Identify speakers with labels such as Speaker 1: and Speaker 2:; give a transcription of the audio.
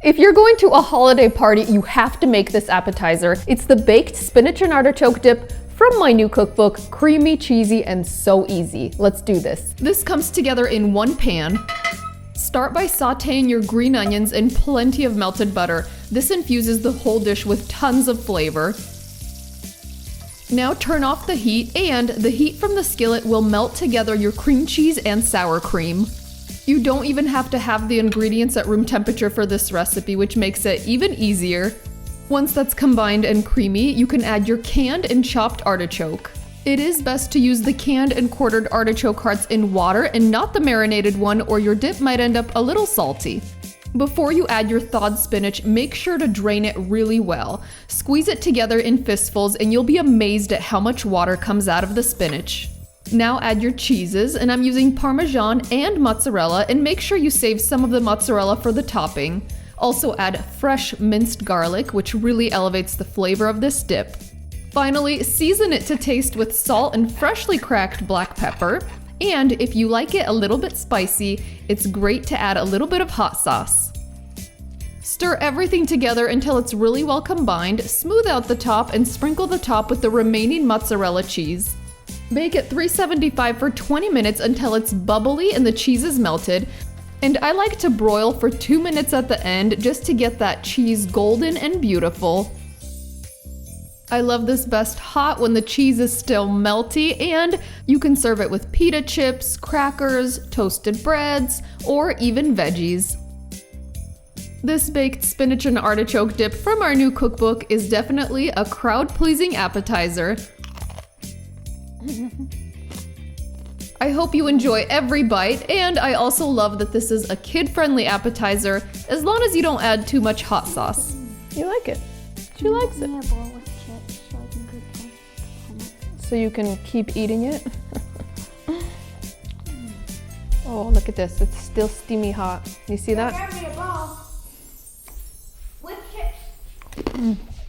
Speaker 1: If you're going to a holiday party, you have to make this appetizer. It's the baked spinach and artichoke dip from my new cookbook, creamy, cheesy, and so easy. Let's do this. This comes together in one pan. Start by sauteing your green onions in plenty of melted butter. This infuses the whole dish with tons of flavor. Now turn off the heat, and the heat from the skillet will melt together your cream cheese and sour cream. You don't even have to have the ingredients at room temperature for this recipe, which makes it even easier. Once that's combined and creamy, you can add your canned and chopped artichoke. It is best to use the canned and quartered artichoke hearts in water and not the marinated one, or your dip might end up a little salty. Before you add your thawed spinach, make sure to drain it really well. Squeeze it together in fistfuls and you'll be amazed at how much water comes out of the spinach. Now add your cheeses, and I'm using Parmesan and mozzarella, and make sure you save some of the mozzarella for the topping. Also add fresh minced garlic, which really elevates the flavor of this dip. Finally, season it to taste with salt and freshly cracked black pepper. And if you like it a little bit spicy, it's great to add a little bit of hot sauce. Stir everything together until it's really well combined, smooth out the top, and sprinkle the top with the remaining mozzarella cheese. Bake at 375 for 20 minutes until it's bubbly and the cheese is melted. And I like to broil for 2 minutes at the end just to get that cheese golden and beautiful. I love this best hot when the cheese is still melty, and you can serve it with pita chips, crackers, toasted breads, or even veggies. This baked spinach and artichoke dip from our new cookbook is definitely a crowd-pleasing appetizer. I hope you enjoy every bite, and I also love that this is a kid-friendly appetizer as long as you don't add too much hot sauce. You like it? She likes it. So you can keep eating it? Oh, look at this. It's still steamy hot. You see that?
Speaker 2: With chips.